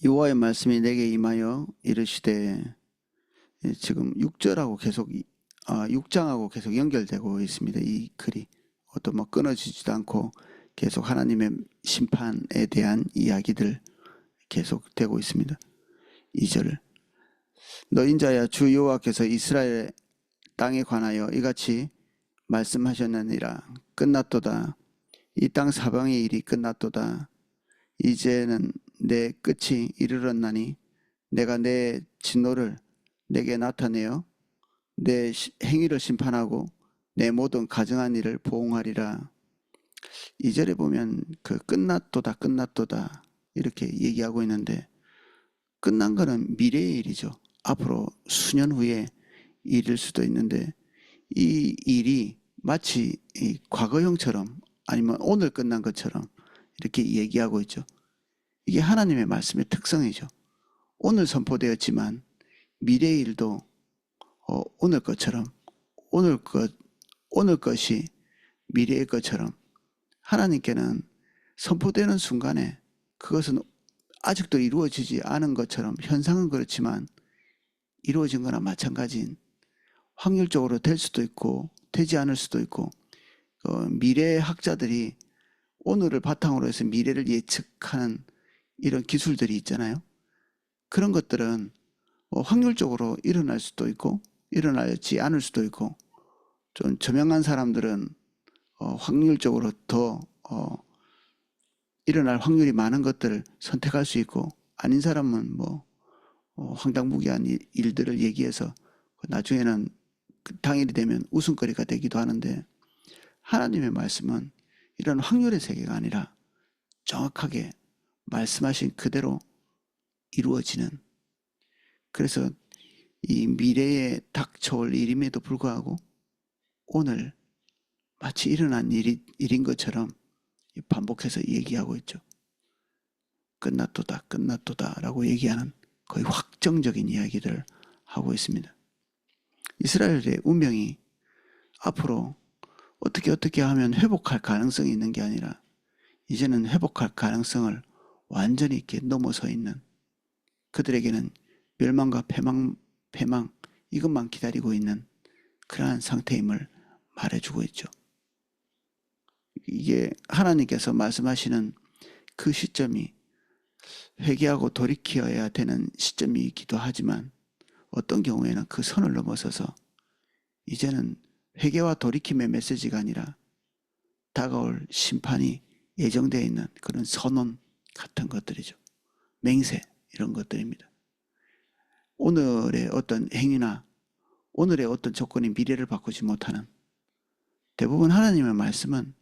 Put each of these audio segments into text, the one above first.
여호와의 말씀이 내게 임하여 이르시되. 지금 6절하고 계속 6장하고 계속 연결되고 있습니다. 이 글이 어떤 뭐 끊어지지도 않고 계속 하나님의 심판에 대한 이야기들 계속되고 있습니다. 2절, 너 인자야, 주 여호와께서 이스라엘 땅에 관하여 이같이 말씀하셨느니라. 끝났도다. 이 땅 사방의 일이 끝났도다. 이제는 내 끝이 이르렀나니 내가 내 진노를 내게 나타내어 내 행위를 심판하고 내 모든 가증한 일을 보응하리라. 2절에 보면 그 끝났도다 끝났도다 이렇게 얘기하고 있는데, 끝난 거는 미래의 일이죠. 앞으로 수년 후에 일일 수도 있는데, 이 일이 마치 과거형처럼 아니면 오늘 끝난 것처럼 이렇게 얘기하고 있죠. 이게 하나님의 말씀의 특성이죠. 오늘 선포되었지만 미래의 일도 오늘 것처럼, 오늘 것이 미래의 것처럼 하나님께는 선포되는 순간에 그것은 아직도 이루어지지 않은 것처럼, 현상은 그렇지만 이루어진 거나 마찬가지인, 확률적으로 될 수도 있고 되지 않을 수도 있고, 미래 학자들이 오늘을 바탕으로 해서 미래를 예측하는 이런 기술들이 있잖아요. 그런 것들은 확률적으로 일어날 수도 있고 일어나지 않을 수도 있고, 좀 저명한 사람들은 확률적으로 더 일어날 확률이 많은 것들을 선택할 수 있고, 아닌 사람은 뭐 황당무계한 일들을 얘기해서 나중에는 그 당일이 되면 웃음거리가 되기도 하는데, 하나님의 말씀은 이런 확률의 세계가 아니라 정확하게 말씀하신 그대로 이루어지는, 그래서 이 미래에 닥쳐올 일임에도 불구하고 오늘 마치 일어난 일인 것처럼 반복해서 얘기하고 있죠. 끝났도다 끝났도다 라고 얘기하는 거의 확정적인 이야기들을 하고 있습니다. 이스라엘의 운명이 앞으로 어떻게 하면 회복할 가능성이 있는 게 아니라, 이제는 회복할 가능성을 완전히 이렇게 넘어서 있는, 그들에게는 멸망과 패망 이것만 기다리고 있는 그러한 상태임을 말해주고 있죠. 이게 하나님께서 말씀하시는 그 시점이 회개하고 돌이켜야 되는 시점이기도 하지만, 어떤 경우에는 그 선을 넘어서서 이제는 회개와 돌이킴의 메시지가 아니라 다가올 심판이 예정되어 있는 그런 선언 같은 것들이죠. 맹세, 이런 것들입니다. 오늘의 어떤 행위나 오늘의 어떤 조건이 미래를 바꾸지 못하는, 대부분 하나님의 말씀은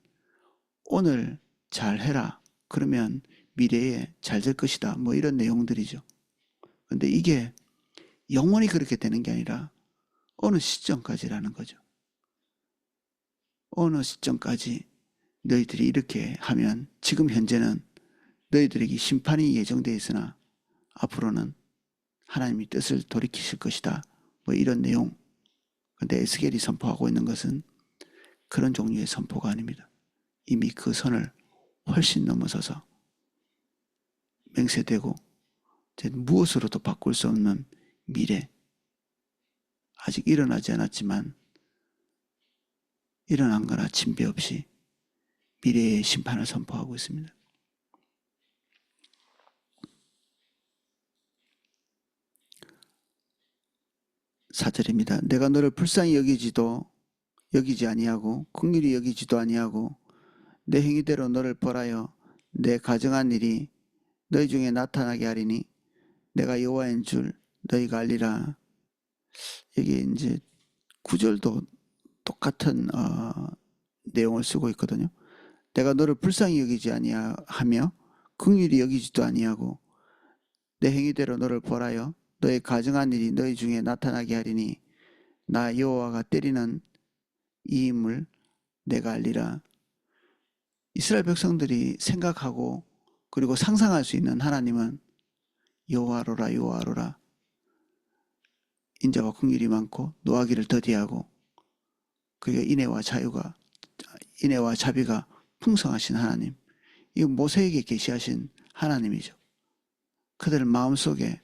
오늘 잘해라, 그러면 미래에 잘 될 것이다, 뭐 이런 내용들이죠. 그런데 이게 영원히 그렇게 되는 게 아니라 어느 시점까지라는 거죠. 어느 시점까지 너희들이 이렇게 하면, 지금 현재는 너희들에게 심판이 예정되어 있으나 앞으로는 하나님이 뜻을 돌이키실 것이다, 뭐 이런 내용. 그런데 에스겔이 선포하고 있는 것은 그런 종류의 선포가 아닙니다. 이미 그 선을 훨씬 넘어서서 맹세되고 무엇으로도 바꿀 수 없는 미래, 아직 일어나지 않았지만 일어난 거나 진배 없이 미래의 심판을 선포하고 있습니다. 4절입니다. 내가 너를 불쌍히 여기지 아니하고 긍휼히 여기지도 아니하고 내 행위대로 너를 벌하여 내 가정한 일이 너희 중에 나타나게 하리니 내가 여호와인 줄 너희가 알리라. 여기 이제 9절도 똑같은 내용을 쓰고 있거든요. 내가 너를 불쌍히 여기지 아니하며 긍휼히 여기지도 아니하고 내 행위대로 너를 벌하여 너의 가정한 일이 너희 중에 나타나게 하리니 나 여호와가 때리는 이임을 내가 알리라. 이스라엘 백성들이 생각하고 그리고 상상할 수 있는 하나님은 여호와로라 여호와로라, 인자와 긍휼이 많고 노하기를 더디하고 그리고 인애와 자비가 풍성하신 하나님, 이거 모세에게 계시하신 하나님이죠. 그들 마음속에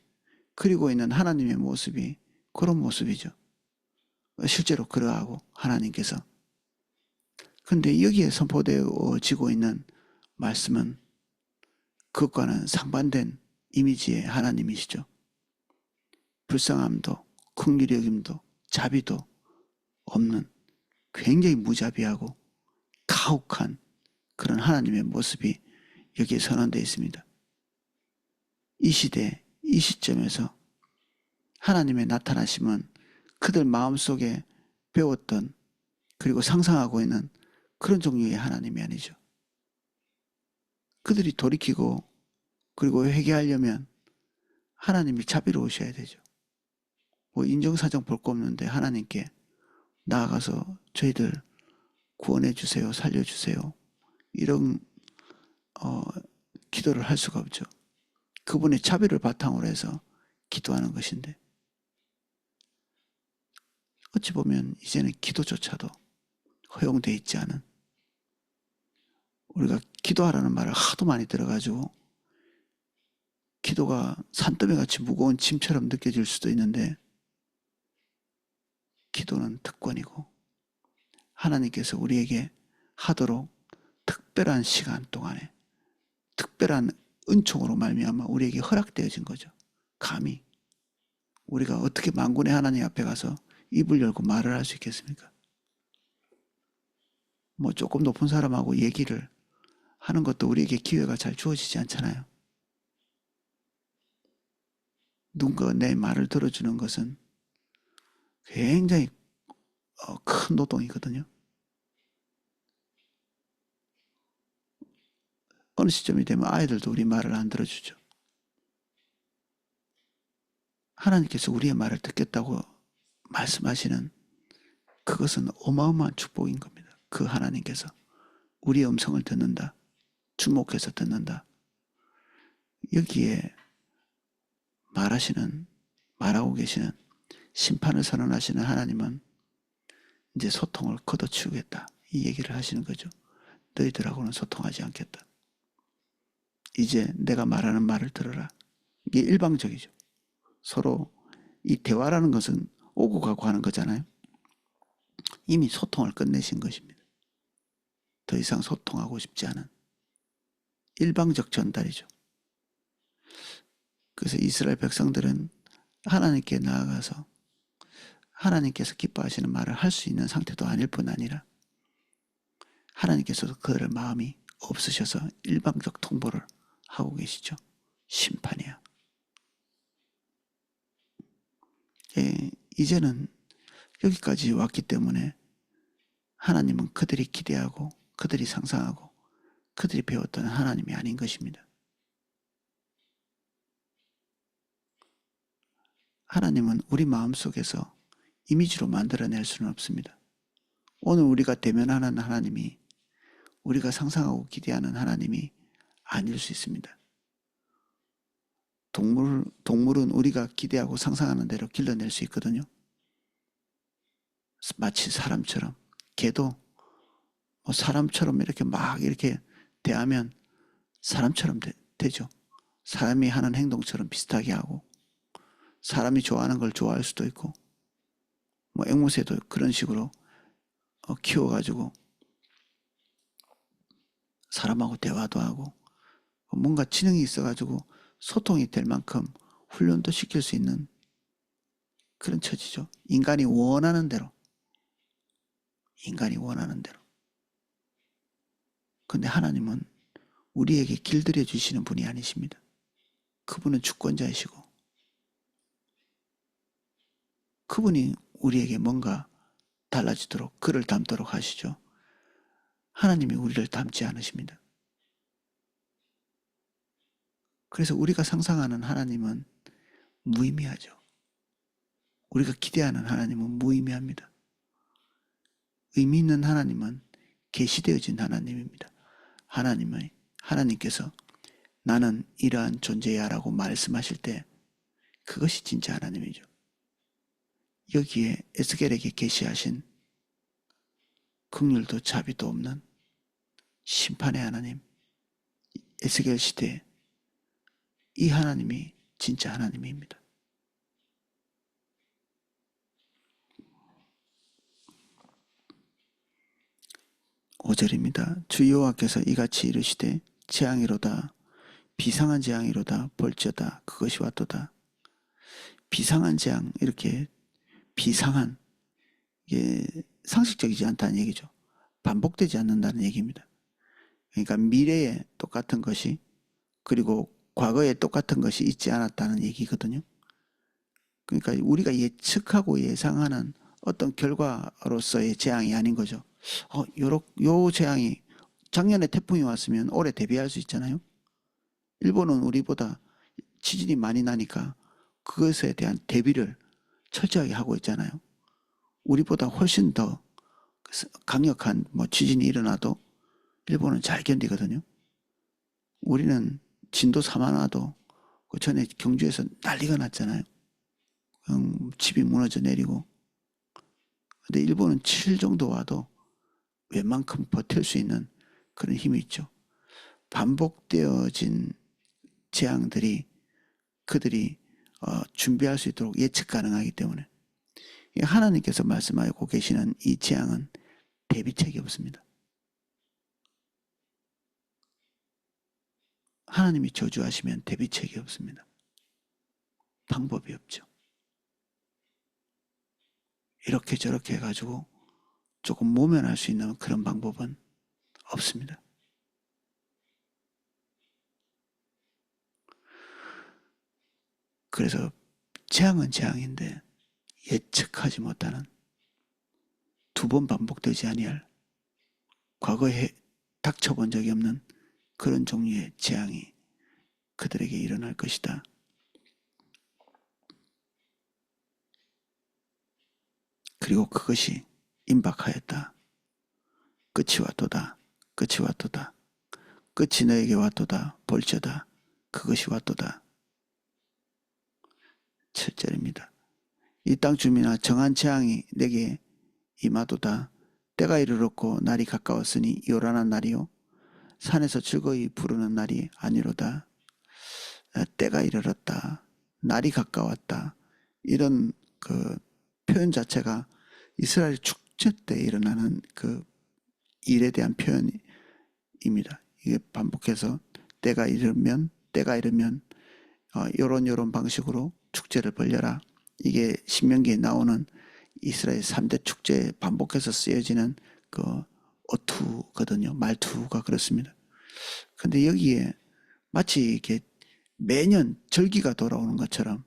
그리고 있는 하나님의 모습이 그런 모습이죠. 실제로 그러하고 하나님께서. 근데 여기에 선포되어지고 있는 말씀은 그것과는 상반된 이미지의 하나님이시죠. 불쌍함도 긍휼히 여김도 자비도 없는 굉장히 무자비하고 가혹한 그런 하나님의 모습이 여기에 선언되어 있습니다. 이 시대, 이 시점에서 하나님의 나타나심은 그들 마음속에 배웠던 그리고 상상하고 있는 그런 종류의 하나님이 아니죠. 그들이 돌이키고 그리고 회개하려면 하나님이 자비로우셔야 되죠. 뭐 인정사정 볼 거 없는데 하나님께 나아가서 저희들 구원해 주세요, 살려주세요, 이런 기도를 할 수가 없죠. 그분의 자비를 바탕으로 해서 기도하는 것인데, 어찌 보면 이제는 기도조차도 허용되어 있지 않은, 우리가 기도하라는 말을 하도 많이 들어가지고 기도가 산더미같이 무거운 짐처럼 느껴질 수도 있는데, 기도는 특권이고 하나님께서 우리에게 하도록 특별한 시간 동안에 특별한 은총으로 말미암아 우리에게 허락되어진 거죠. 감히 우리가 어떻게 만군의 하나님 앞에 가서 입을 열고 말을 할 수 있겠습니까? 뭐 조금 높은 사람하고 얘기를 하는 것도 우리에게 기회가 잘 주어지지 않잖아요. 누군가 내 말을 들어주는 것은 굉장히 큰 노동이거든요. 어느 시점이 되면 아이들도 우리 말을 안 들어주죠. 하나님께서 우리의 말을 듣겠다고 말씀하시는 그것은 어마어마한 축복인 겁니다. 그 하나님께서 우리의 음성을 듣는다, 주목해서 듣는다. 여기에 말하고 계시는, 심판을 선언하시는 하나님은 이제 소통을 걷어치우겠다, 이 얘기를 하시는 거죠. 너희들하고는 소통하지 않겠다. 이제 내가 말하는 말을 들어라. 이게 일방적이죠. 서로 이 대화라는 것은 오고 가고 하는 거잖아요. 이미 소통을 끝내신 것입니다. 더 이상 소통하고 싶지 않은 일방적 전달이죠. 그래서 이스라엘 백성들은 하나님께 나아가서 하나님께서 기뻐하시는 말을 할 수 있는 상태도 아닐 뿐 아니라 하나님께서도 그들의 마음이 없으셔서 일방적 통보를 하고 계시죠. 심판이야. 예, 이제는 여기까지 왔기 때문에 하나님은 그들이 기대하고 그들이 상상하고 그들이 배웠던 하나님이 아닌 것입니다. 하나님은 우리 마음속에서 이미지로 만들어낼 수는 없습니다. 오늘 우리가 대면하는 하나님이 우리가 상상하고 기대하는 하나님이 아닐 수 있습니다. 동물은 우리가 기대하고 상상하는 대로 길러낼 수 있거든요. 마치 사람처럼. 개도 사람처럼 이렇게 대하면 사람처럼 되죠. 사람이 하는 행동처럼 비슷하게 하고, 사람이 좋아하는 걸 좋아할 수도 있고, 뭐 앵무새도 그런 식으로 키워가지고 사람하고 대화도 하고 뭔가 지능이 있어가지고 소통이 될 만큼 훈련도 시킬 수 있는 그런 처지죠. 인간이 원하는 대로. 근데 하나님은 우리에게 길들여 주시는 분이 아니십니다. 그분은 주권자이시고 그분이 우리에게 뭔가 달라지도록, 그를 닮도록 하시죠. 하나님이 우리를 닮지 않으십니다. 그래서 우리가 상상하는 하나님은 무의미하죠. 우리가 기대하는 하나님은 무의미합니다. 의미 있는 하나님은 계시되어진 하나님입니다. 하나님께서 나는 이러한 존재야 라고 말씀하실 때 그것이 진짜 하나님이죠. 여기에 에스겔에게 계시하신 긍휼도 자비도 없는 심판의 하나님, 에스겔 시대에 이 하나님이 진짜 하나님입니다. 5절입니다. 주 여호와께서 이같이 이르시되 재앙이로다 비상한 재앙이로다 볼지어다 그것이 왔도다. 비상한 재앙, 이렇게 비상한, 이게 상식적이지 않다는 얘기죠. 반복되지 않는다는 얘기입니다. 그러니까 미래에 똑같은 것이, 그리고 과거에 똑같은 것이 있지 않았다는 얘기거든요. 그러니까 우리가 예측하고 예상하는 어떤 결과로서의 재앙이 아닌 거죠. 요 재앙이 작년에 태풍이 왔으면 올해 대비할 수 있잖아요. 일본은 우리보다 지진이 많이 나니까 그것에 대한 대비를 철저하게 하고 있잖아요. 우리보다 훨씬 더 강력한 지진이 일어나도 일본은 잘 견디거든요. 우리는 진도 4만 와도 그 전에 경주에서 난리가 났잖아요. 집이 무너져 내리고. 근데 일본은 7 정도 와도 웬만큼 버틸 수 있는 그런 힘이 있죠. 반복되어진 재앙들이 그들이 준비할 수 있도록 예측 가능하기 때문에 하나님께서 말씀하고 계시는 이 재앙은 대비책이 없습니다. 하나님이 저주하시면 대비책이 없습니다. 방법이 없죠. 이렇게 저렇게 해가지고 조금 모면할 수 있는 그런 방법은 없습니다. 그래서 재앙은 재앙인데 예측하지 못하는, 2번 반복되지 아니할, 과거에 닥쳐본 적이 없는 그런 종류의 재앙이 그들에게 일어날 것이다. 그리고 그것이 임박하였다. 끝이 왔도다. 끝이 왔도다. 끝이 너에게 왔도다. 볼지어다. 그것이 왔도다. 7절입니다. 이 땅 주민아 정한 재앙이 내게 임하도다. 때가 이르렀고 날이 가까웠으니 요란한 날이요 산에서 즐거이 부르는 날이 아니로다. 때가 이르렀다. 날이 가까웠다. 이런 그 표현 자체가 이스라엘 축제 때 일어나는 그 일에 대한 표현입니다. 이게 반복해서 때가 이르면 요런 방식으로 축제를 벌려라. 이게 신명기에 나오는 이스라엘 3대 축제에 반복해서 쓰여지는 그 어투거든요. 말투가 그렇습니다. 근데 여기에 마치 이렇게 매년 절기가 돌아오는 것처럼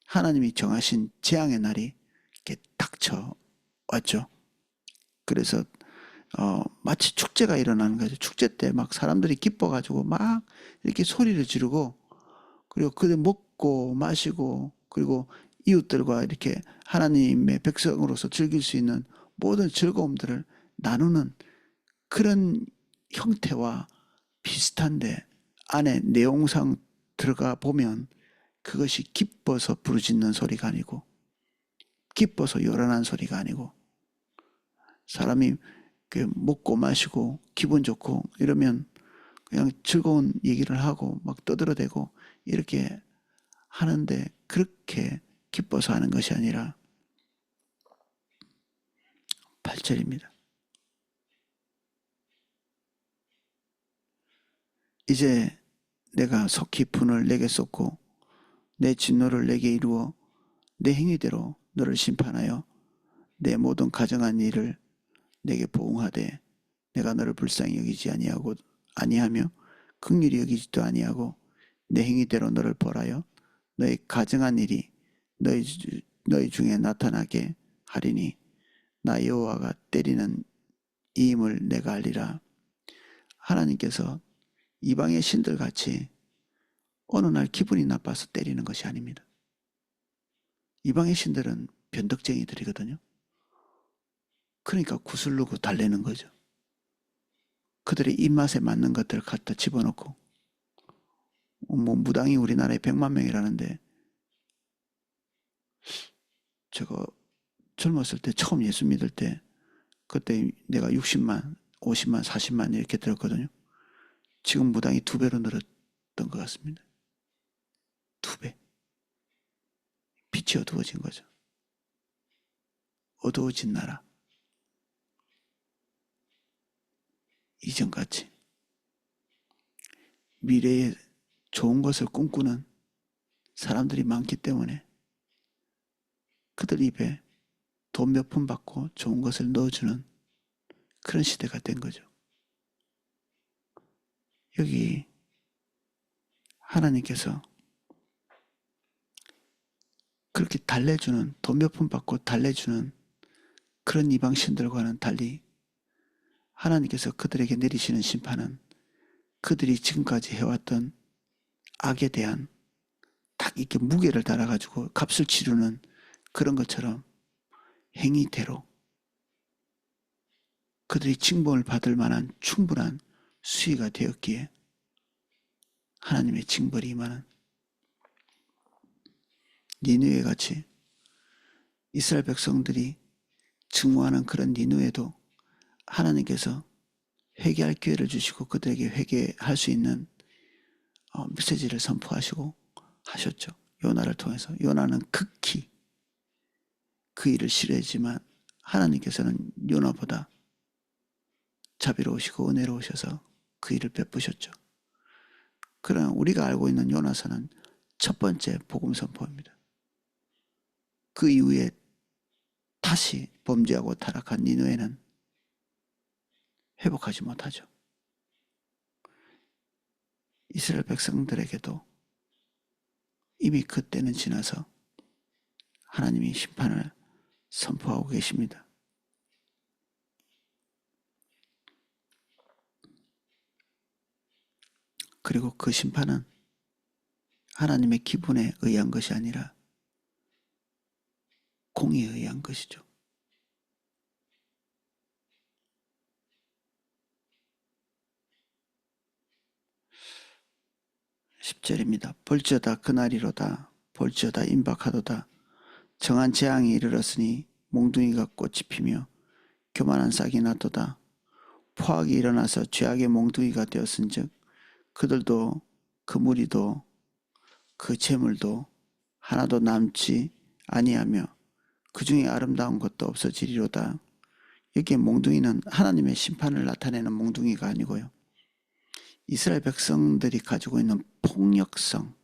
하나님이 정하신 재앙의 날이 이렇게 닥쳐왔죠. 그래서 마치 축제가 일어나는 거죠. 축제 때 막 사람들이 기뻐가지고 막 이렇게 소리를 지르고, 그리고 그들 먹고 마시고, 그리고 이웃들과 이렇게 하나님의 백성으로서 즐길 수 있는 모든 즐거움들을 나누는 그런 형태와 비슷한데, 안에 내용상 들어가 보면 그것이 기뻐서 부르짖는 소리가 아니고, 기뻐서 요란한 소리가 아니고, 사람이 먹고 마시고 기분 좋고 이러면 그냥 즐거운 얘기를 하고 막 떠들어대고 이렇게 하는데, 그렇게 기뻐서 하는 것이 아니라 8절입니다. 이제 내가 속히 분을 내게 쏟고 내 진노를 내게 이루어 내 행위대로 너를 심판하여 내 모든 가정한 일을 내게 보응하되 내가 너를 불쌍히 여기지 아니하며 긍휼히 여기지도 아니하고 내 행위대로 너를 벌하여 너의 가정한 일이 너희 중에 나타나게 하리니 나 여호와가 때리는 이임을 내가 알리라. 하나님께서 이방의 신들 같이 어느 날 기분이 나빠서 때리는 것이 아닙니다. 이방의 신들은 변덕쟁이들이거든요. 그러니까 구슬르고 달래는 거죠. 그들의 입맛에 맞는 것들을 갖다 집어넣고, 무당이 우리나라에 100만 명이라는데, 제가 젊었을 때 처음 예수 믿을 때 그때 내가 60만, 50만, 40만 이렇게 들었거든요. 지금 무당이 2배로 늘었던 것 같습니다. 2배. 빛이 어두워진 거죠. 어두워진 나라. 이전같이 미래에 좋은 것을 꿈꾸는 사람들이 많기 때문에 그들 입에 돈 몇 푼 받고 좋은 것을 넣어주는 그런 시대가 된 거죠. 여기 하나님께서 그렇게 달래주는, 돈 몇 푼 받고 달래주는 그런 이방신들과는 달리 하나님께서 그들에게 내리시는 심판은 그들이 지금까지 해왔던 악에 대한 딱 이렇게 무게를 달아가지고 값을 치르는 그런 것처럼 행위대로 그들이 징벌을 받을 만한 충분한 수위가 되었기에 하나님의 징벌이 임하는 니느웨 같이 이스라엘 백성들이 증오하는 그런 니느웨도 하나님께서 회개할 기회를 주시고 그들에게 회개할 수 있는 메시지를 선포하시고 하셨죠. 요나를 통해서. 요나는 극히 그 일을 싫어했지만 하나님께서는 요나보다 자비로우시고 은혜로우셔서 그 일을 베푸셨죠. 그러나 우리가 알고 있는 요나서는 첫 번째 복음 선포입니다. 그 이후에 다시 범죄하고 타락한 니느웨는 회복하지 못하죠. 이스라엘 백성들에게도 이미 그때는 지나서 하나님이 심판을 선포하고 계십니다. 그리고 그 심판은 하나님의 기분에 의한 것이 아니라 공의에 의한 것이죠. 10절입니다. 볼지어다 그날이로다. 볼지어다 임박하도다. 정한 재앙이 이르렀으니 몽둥이가 꽃이 피며 교만한 싹이 나도다. 포악이 일어나서 죄악의 몽둥이가 되었은즉 그들도 그 무리도 그 재물도 하나도 남지 아니하며 그 중에 아름다운 것도 없어지리로다. 여기에 몽둥이는 하나님의 심판을 나타내는 몽둥이가 아니고요. 이스라엘 백성들이 가지고 있는 폭력성,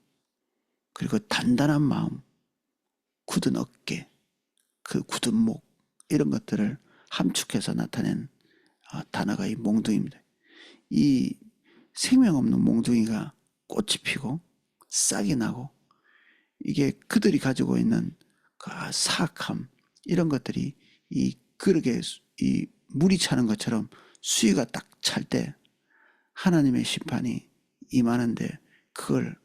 그리고 단단한 마음, 굳은 어깨, 그 굳은 목, 이런 것들을 함축해서 나타낸 단어가 이 몽둥이입니다. 이 생명 없는 몽둥이가 꽃이 피고 싹이 나고 이게 그들이 가지고 있는 그 사악함, 이런 것들이 이 그릇에 이 물이 차는 것처럼 수위가 딱 찰 때 하나님의 심판이 임하는데 그걸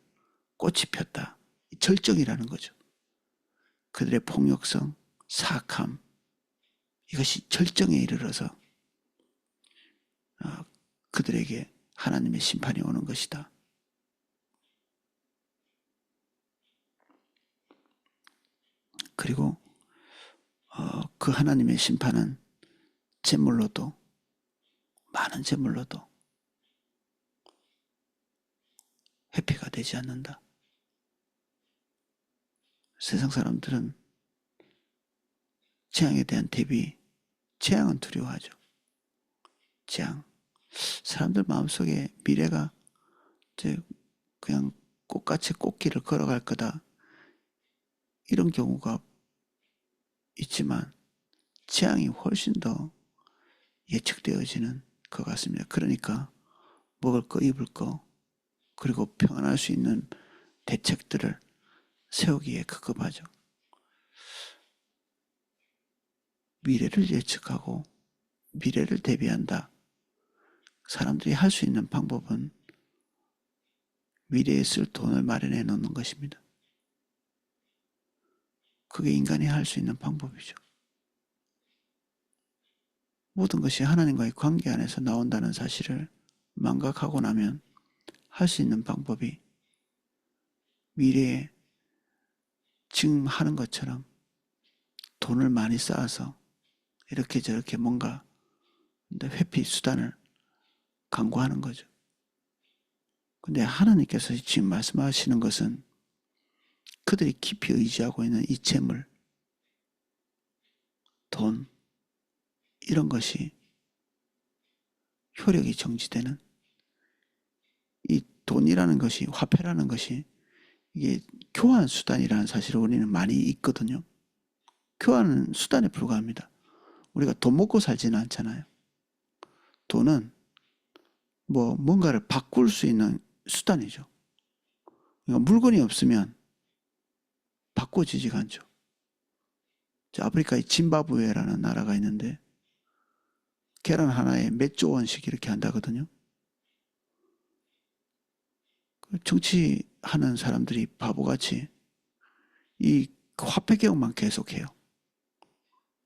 꽃이 폈다. 절정이라는 거죠. 그들의 폭력성, 사악함, 이것이 절정에 이르러서 그들에게 하나님의 심판이 오는 것이다. 그리고 그 하나님의 심판은 재물로도, 많은 재물로도 회피가 되지 않는다. 세상 사람들은 재앙에 대한 대비, 재앙은 두려워하죠. 재앙. 사람들 마음속에 미래가 그냥 꽃같이 꽃길을 걸어갈 거다, 이런 경우가 있지만 재앙이 훨씬 더 예측되어지는 것 같습니다. 그러니까 먹을 거, 입을 거, 그리고 평안할 수 있는 대책들을 세우기에 급급하죠. 미래를 예측하고 미래를 대비한다. 사람들이 할 수 있는 방법은 미래에 쓸 돈을 마련해 놓는 것입니다. 그게 인간이 할 수 있는 방법이죠. 모든 것이 하나님과의 관계 안에서 나온다는 사실을 망각하고 나면 할 수 있는 방법이 미래에 지금 하는 것처럼 돈을 많이 쌓아서 이렇게 저렇게 뭔가 회피 수단을 강구하는 거죠. 근데 하나님께서 지금 말씀하시는 것은 그들이 깊이 의지하고 있는 이 재물, 돈, 이런 것이 효력이 정지되는, 이 돈이라는 것이, 화폐라는 것이 이게 교환 수단이라는 사실을 우리는 많이 잊거든요. 교환은 수단에 불과합니다. 우리가 돈 먹고 살지는 않잖아요. 돈은 뭔가를 바꿀 수 있는 수단이죠. 그러니까 물건이 없으면 바꿔지지가 않죠. 아프리카의 짐바브웨라는 나라가 있는데 계란 하나에 몇 조 원씩 이렇게 한다거든요. 정치하는 사람들이 바보같이 이 화폐 개혁만 계속해요.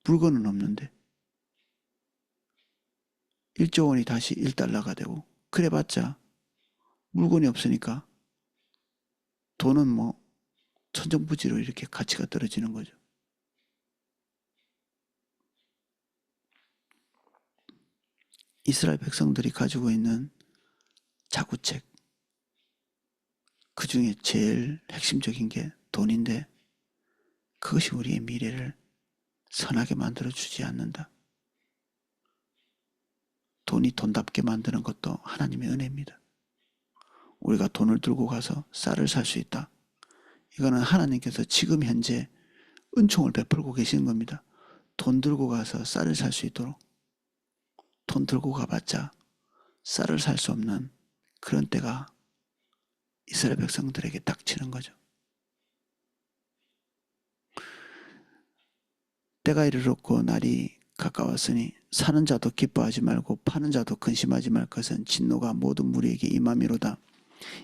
물건은 없는데 1조 원이 다시 1달러가 되고, 그래봤자 물건이 없으니까 돈은 천정부지로 이렇게 가치가 떨어지는 거죠. 이스라엘 백성들이 가지고 있는 자구책, 그 중에 제일 핵심적인 게 돈인데, 그것이 우리의 미래를 선하게 만들어주지 않는다. 돈이 돈답게 만드는 것도 하나님의 은혜입니다. 우리가 돈을 들고 가서 쌀을 살 수 있다. 이거는 하나님께서 지금 현재 은총을 베풀고 계시는 겁니다. 돈 들고 가서 쌀을 살 수 있도록. 돈 들고 가봤자 쌀을 살 수 없는 그런 때가 이스라엘 백성들에게 닥치는 거죠. 때가 이르렀고 날이 가까웠으니 사는 자도 기뻐하지 말고 파는 자도 근심하지 말 것은 진노가 모든 무리에게 임함이로다.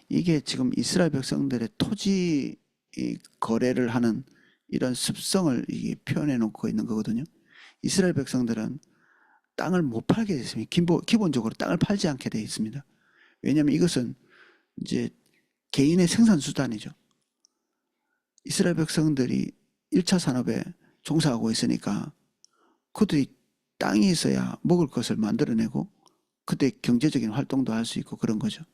이게 지금 이스라엘 백성들의 토지 거래를 하는 이런 습성을 표현해 놓고 있는 거거든요. 이스라엘 백성들은 땅을 못 팔게 되어 있습니다. 기본적으로 땅을 팔지 않게 되어 있습니다. 왜냐하면 이것은 이제 개인의 생산 수단이죠. 이스라엘 백성들이 1차 산업에 종사하고 있으니까 그들이 땅이 있어야 먹을 것을 만들어내고 그때 경제적인 활동도 할 수 있고 그런 거죠.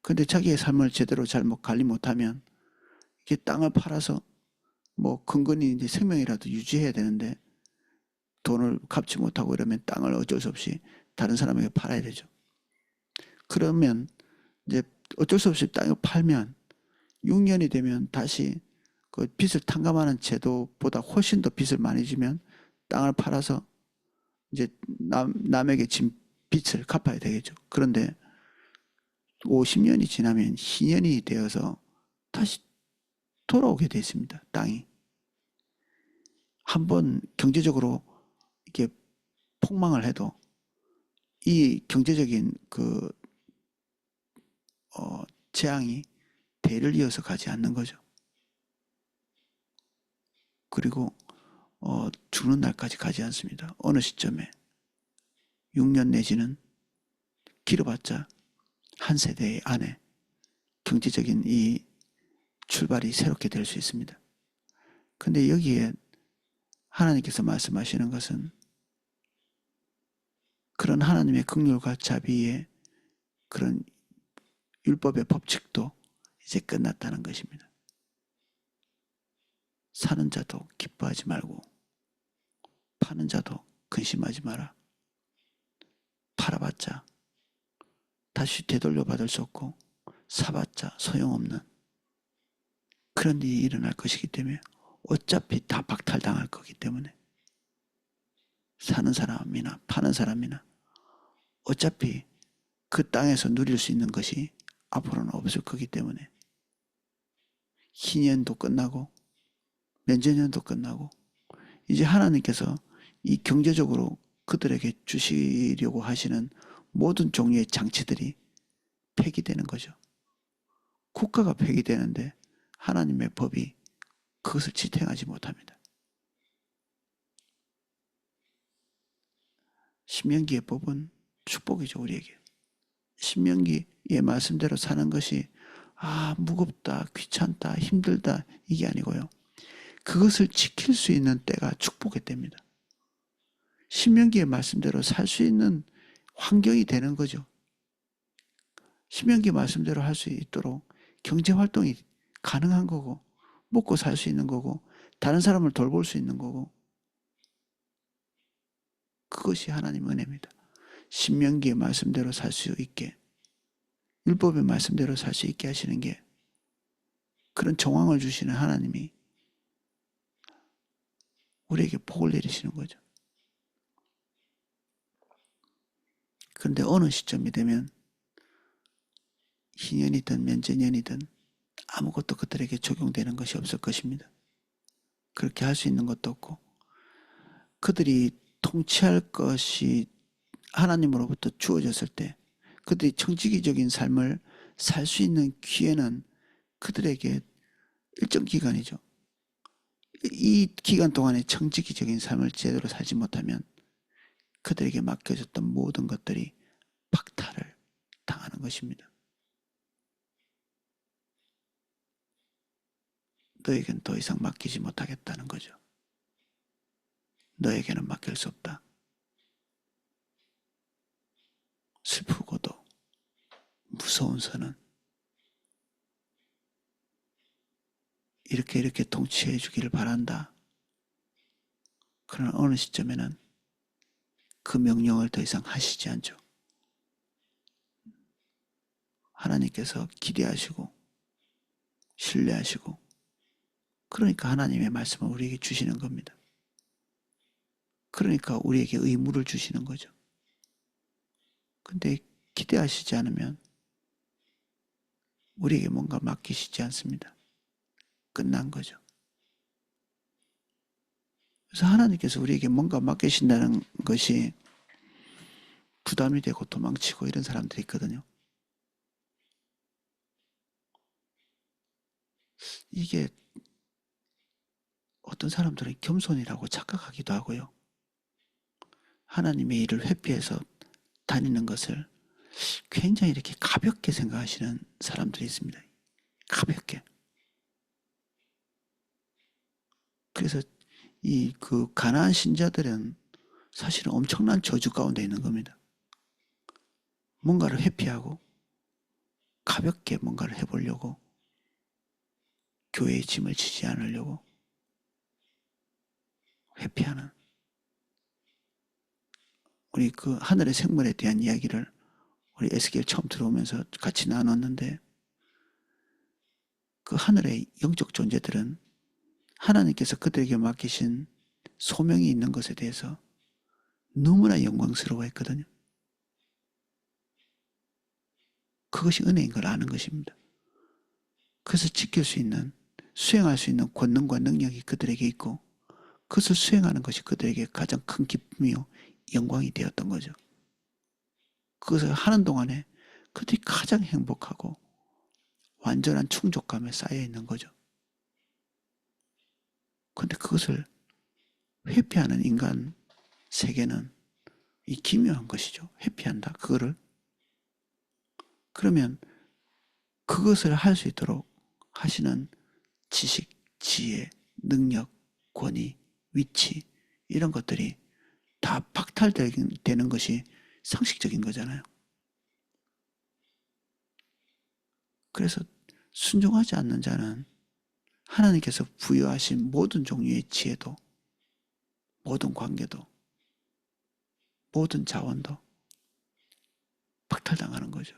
근데 자기의 삶을 제대로 잘 관리 못하면 이게 땅을 팔아서 근근히 이제 생명이라도 유지해야 되는데 돈을 갚지 못하고 이러면 땅을 어쩔 수 없이 다른 사람에게 팔아야 되죠. 그러면 이제 어쩔 수 없이 땅을 팔면 6년이 되면 다시 그 빚을 탕감하는 제도보다 훨씬 더 빚을 많이 지면 땅을 팔아서 이제 남에게 진 빚을 갚아야 되겠죠. 그런데 50년이 지나면 희년이 되어서 다시 돌아오게 돼 있습니다. 땅이. 한번 경제적으로 이게 폭망을 해도 이 경제적인 재앙이 대를 이어서 가지 않는 거죠. 그리고 죽는 날까지 가지 않습니다. 어느 시점에 6년 내지는 길어봤자 한 세대 안에 경제적인 이 출발이 새롭게 될 수 있습니다. 근데 여기에 하나님께서 말씀하시는 것은 그런 하나님의 긍휼과 자비의 그런 율법의 법칙도 이제 끝났다는 것입니다. 사는 자도 기뻐하지 말고 파는 자도 근심하지 마라. 팔아봤자 다시 되돌려 받을 수 없고 사봤자 소용없는 그런 일이 일어날 것이기 때문에 어차피 다 박탈당할 거기 때문에 사는 사람이나 파는 사람이나 어차피 그 땅에서 누릴 수 있는 것이 앞으로는 없을 거기 때문에 희년도 끝나고 면제년도 끝나고 이제 하나님께서 이 경제적으로 그들에게 주시려고 하시는 모든 종류의 장치들이 폐기되는 거죠. 국가가 폐기되는데 하나님의 법이 그것을 지탱하지 못합니다. 신명기의 법은 축복이죠, 우리에게. 신명기의 말씀대로 사는 것이 무겁다, 귀찮다, 힘들다 이게 아니고요. 그것을 지킬 수 있는 때가 축복의 때입니다. 신명기의 말씀대로 살 수 있는 환경이 되는 거죠. 신명기 말씀대로 할 수 있도록 경제활동이 가능한 거고 먹고 살 수 있는 거고 다른 사람을 돌볼 수 있는 거고 그것이 하나님의 은혜입니다. 신명기의 말씀대로 살 수 있게 율법의 말씀대로 살 수 있게 하시는 게 그런 정황을 주시는 하나님이 우리에게 복을 내리시는 거죠. 그런데 어느 시점이 되면 희년이든 면제년이든 아무것도 그들에게 적용되는 것이 없을 것입니다. 그렇게 할 수 있는 것도 없고 그들이 통치할 것이 하나님으로부터 주어졌을 때 그들이 청지기적인 삶을 살 수 있는 기회는 그들에게 일정 기간이죠. 이 기간 동안에 청지기적인 삶을 제대로 살지 못하면 그들에게 맡겨졌던 모든 것들이 박탈을 당하는 것입니다. 너에겐 더 이상 맡기지 못하겠다는 거죠. 너에게는 맡길 수 없다. 슬프고도 무서운 선은 이렇게 통치해 주기를 바란다. 그러나 어느 시점에는 그 명령을 더 이상 하시지 않죠. 하나님께서 기대하시고 신뢰하시고 그러니까 하나님의 말씀을 우리에게 주시는 겁니다. 그러니까 우리에게 의무를 주시는 거죠. 근데 기대하시지 않으면 우리에게 뭔가 맡기시지 않습니다. 끝난 거죠. 그래서 하나님께서 우리에게 뭔가 맡기신다는 것이 부담이 되고 도망치고 이런 사람들이 있거든요. 이게 어떤 사람들은 겸손이라고 착각하기도 하고요. 하나님의 일을 회피해서 다니는 것을 굉장히 이렇게 가볍게 생각하시는 사람들이 있습니다. 가볍게. 그래서 이 그 가나안 신자들은 사실은 엄청난 저주 가운데 있는 겁니다. 뭔가를 회피하고 가볍게 뭔가를 해보려고 교회의 짐을 지지 않으려고 회피하는 우리 그 하늘의 생물에 대한 이야기를 우리 에스겔 처음 들어오면서 같이 나눴는데 그 하늘의 영적 존재들은 하나님께서 그들에게 맡기신 소명이 있는 것에 대해서 너무나 영광스러워했거든요. 그것이 은혜인 걸 아는 것입니다. 그래서 지킬 수 있는 수행할 수 있는 권능과 능력이 그들에게 있고 그것을 수행하는 것이 그들에게 가장 큰 기쁨이요 영광이 되었던 거죠. 그것을 하는 동안에 그들이 가장 행복하고 완전한 충족감에 쌓여 있는 거죠. 그런데 그것을 회피하는 인간 세계는 이 기묘한 것이죠. 회피한다. 그거를. 그러면 그것을 할 수 있도록 하시는 지식, 지혜, 능력, 권위, 위치 이런 것들이 다 박탈되는 것이 상식적인 거잖아요. 그래서 순종하지 않는 자는 하나님께서 부여하신 모든 종류의 지혜도 모든 관계도 모든 자원도 박탈당하는 거죠.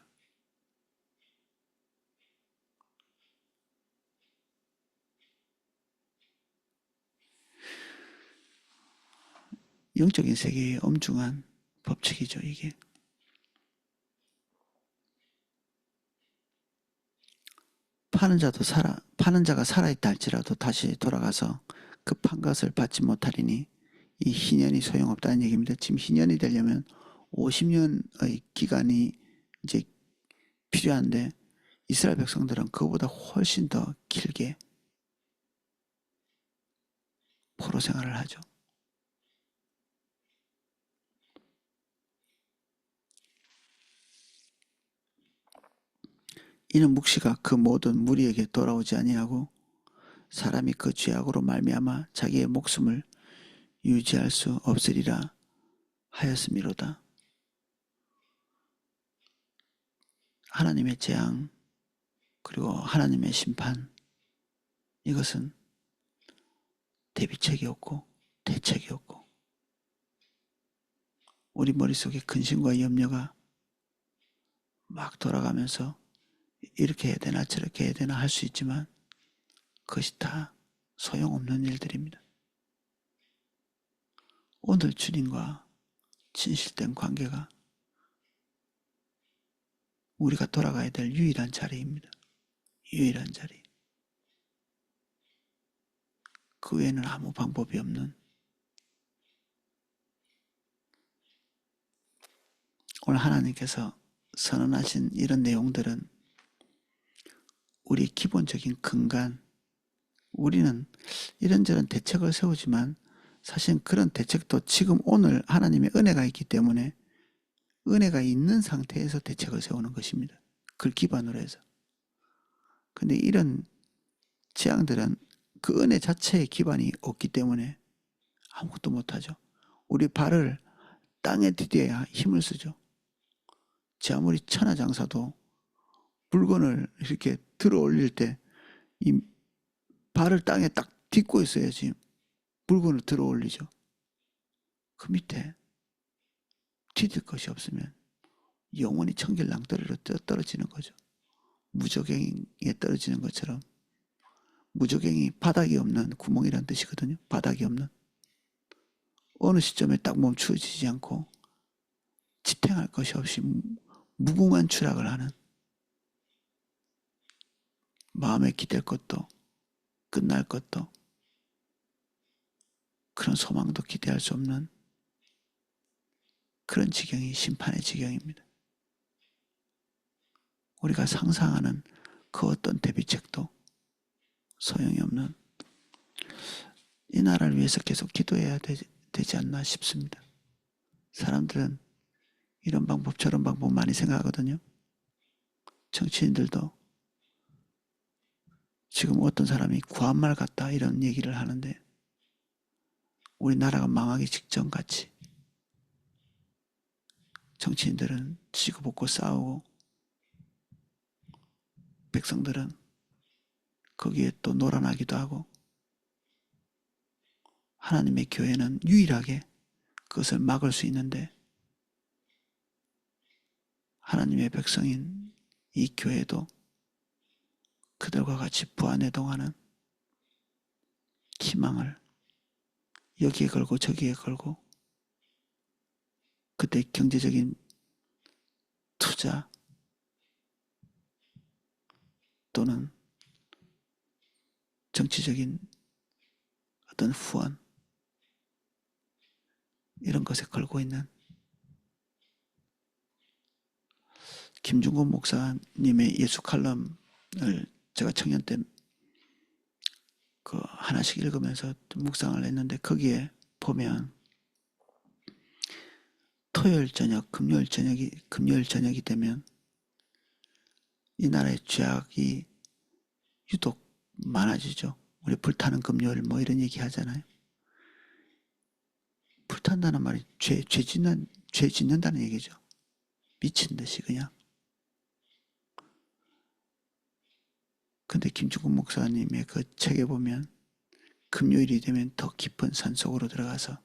영적인 세계의 엄중한 법칙이죠, 이게. 파는 자가 살아있다 할지라도 다시 돌아가서 그 판 것을 받지 못하리니 이 희년이 소용없다는 얘기입니다. 지금 희년이 되려면 50년의 기간이 이제 필요한데 이스라엘 백성들은 그보다 훨씬 더 길게 포로 생활을 하죠. 이는 묵시가 그 모든 무리에게 돌아오지 아니하고 사람이 그 죄악으로 말미암아 자기의 목숨을 유지할 수 없으리라 하였음이로다. 하나님의 재앙 그리고 하나님의 심판 이것은 대비책이 없고 대책이 없고 우리 머릿속에 근심과 염려가 막 돌아가면서 이렇게 해야 되나 저렇게 해야 되나 할 수 있지만 그것이 다 소용없는 일들입니다. 오늘 주님과 진실된 관계가 우리가 돌아가야 될 유일한 자리입니다. 유일한 자리. 그 외에는 아무 방법이 없는 오늘 하나님께서 선언하신 이런 내용들은 우리 기본적인 근간, 우리는 이런저런 대책을 세우지만 사실 그런 대책도 지금 오늘 하나님의 은혜가 있기 때문에 은혜가 있는 상태에서 대책을 세우는 것입니다. 그걸 기반으로 해서. 근데 이런 재앙들은 그 은혜 자체의 기반이 없기 때문에 아무것도 못하죠. 우리 발을 땅에 디뎌야 힘을 쓰죠. 제 아무리 천하장사도 물건을 이렇게 들어 올릴 때 이 발을 땅에 딱 딛고 있어야지 물건을 들어 올리죠. 그 밑에 디딜 것이 없으면 영원히 천길낭떠러리로 떨어지는 거죠. 무저갱이에 떨어지는 것처럼. 무저갱이 바닥이 없는 구멍이란 뜻이거든요. 바닥이 없는. 어느 시점에 딱 멈추어지지 않고 지탱할 것이 없이 무궁한 추락을 하는, 마음에 기댈 것도 끝날 것도 그런 소망도 기대할 수 없는 그런 지경이 심판의 지경입니다. 우리가 상상하는 그 어떤 대비책도 소용이 없는, 이 나라를 위해서 계속 기도해야 되지 않나 싶습니다. 사람들은 이런 방법 저런 방법 많이 생각하거든요. 정치인들도 지금 어떤 사람이 구한말 같다 이런 얘기를 하는데 우리나라가 망하기 직전 같이 정치인들은 지고볶고 싸우고 백성들은 거기에 또 놀아나기도 하고, 하나님의 교회는 유일하게 그것을 막을 수 있는데 하나님의 백성인 이 교회도 그들과 같이 부안해동하는 희망을 여기에 걸고 저기에 걸고, 그때 경제적인 투자 또는 정치적인 어떤 후원 이런 것에 걸고 있는 김중곤 목사님의 예수 칼럼을 제가 청년 때 그 하나씩 읽으면서 묵상을 했는데 거기에 보면 토요일 저녁, 금요일 저녁이 되면 이 나라의 죄악이 유독 많아지죠. 우리 불타는 금요일 뭐 이런 얘기 하잖아요. 불탄다는 말이 죄 짓는다는 얘기죠. 미친 듯이 그냥. 근데 김중근 목사님의 그 책에 보면 금요일이 되면 더 깊은 산속으로 들어가서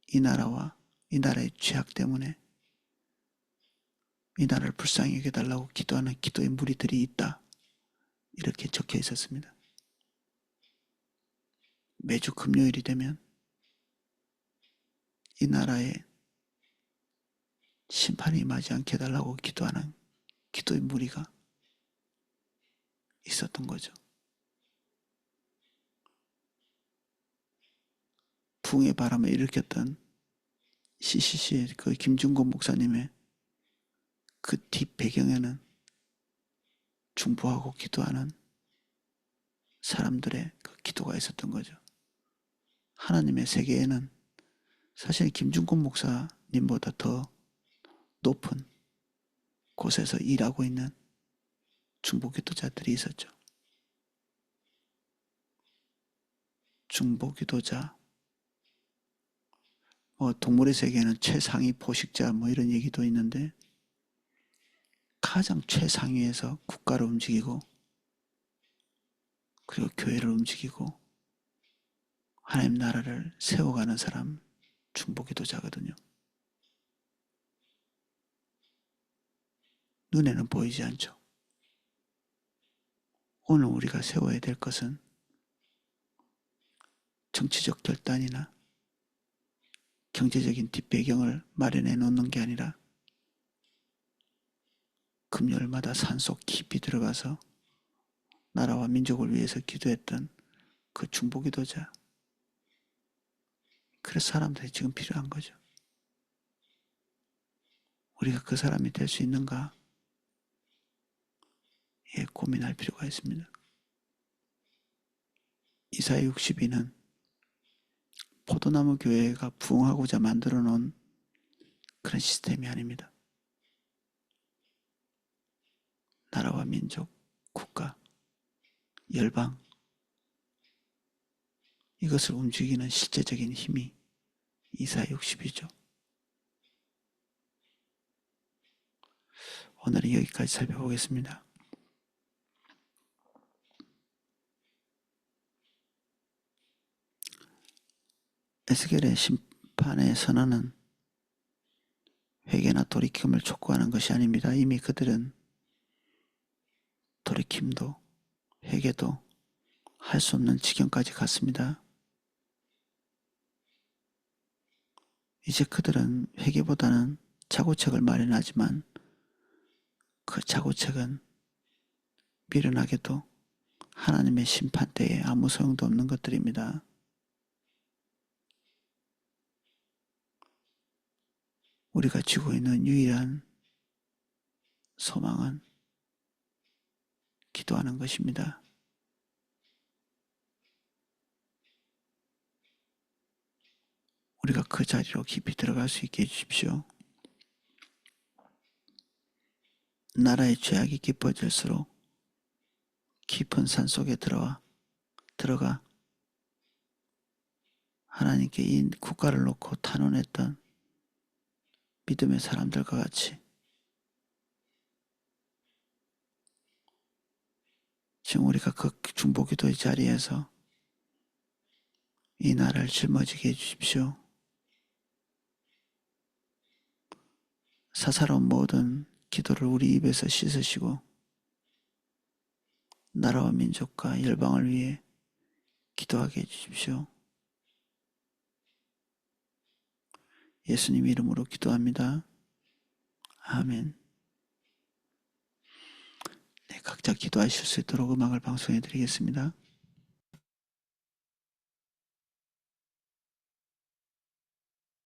이 나라와 이 나라의 죄악 때문에 이 나라를 불쌍히 여겨달라고 기도하는 기도의 무리들이 있다. 이렇게 적혀 있었습니다. 매주 금요일이 되면 이 나라에 심판이 임하지 않게 해달라고 기도하는 기도의 무리가 있었던 거죠. 붕의 바람을 일으켰던 CCC의 그 김중곤 목사님의 그 뒷배경에는 중보하고 기도하는 사람들의 그 기도가 있었던 거죠. 하나님의 세계에는 사실 김중곤 목사님보다 더 높은 곳에서 일하고 있는 중보기도자들이 있었죠. 중보기도자, 동물의 세계에는 최상위 포식자 뭐 이런 얘기도 있는데 가장 최상위에서 국가를 움직이고 그리고 교회를 움직이고 하나님 나라를 세워가는 사람, 중보기도자거든요. 눈에는 보이지 않죠. 오늘 우리가 세워야 될 것은 정치적 결단이나 경제적인 뒷배경을 마련해 놓는 게 아니라 금요일마다 산속 깊이 들어가서 나라와 민족을 위해서 기도했던 그 중보기도자. 그래서 사람들이 지금 필요한 거죠. 우리가 그 사람이 될 수 있는가? 예, 고민할 필요가 있습니다. 이사야 62는 포도나무 교회가 부흥하고자 만들어 놓은 그런 시스템이 아닙니다. 나라와 민족, 국가, 열방, 이것을 움직이는 실제적인 힘이 이사야 60이죠. 오늘은 여기까지 살펴보겠습니다. 에스겔의 심판의 선언은 회개나 돌이킴을 촉구하는 것이 아닙니다. 이미 그들은 돌이킴도 회개도 할 수 없는 지경까지 갔습니다. 이제 그들은 회개보다는 자고책을 마련하지만 그 자고책은 미련하게도 하나님의 심판대에 아무 소용도 없는 것들입니다. 우리가 쥐고 있는 유일한 소망은 기도하는 것입니다. 우리가 그 자리로 깊이 들어갈 수 있게 해주십시오. 나라의 죄악이 깊어질수록 깊은 산속에 들어가 하나님께 이 국가를 놓고 탄원했던 믿음의 사람들과 같이 지금 우리가 그 중보기도의 자리에서 이 나라를 짊어지게 해주십시오. 사사로운 모든 기도를 우리 입에서 씻으시고 나라와 민족과 열방을 위해 기도하게 해주십시오. 예수님 이름으로 기도합니다. 아멘. 네, 각자 기도하실 수 있도록 음악을 방송해 드리겠습니다.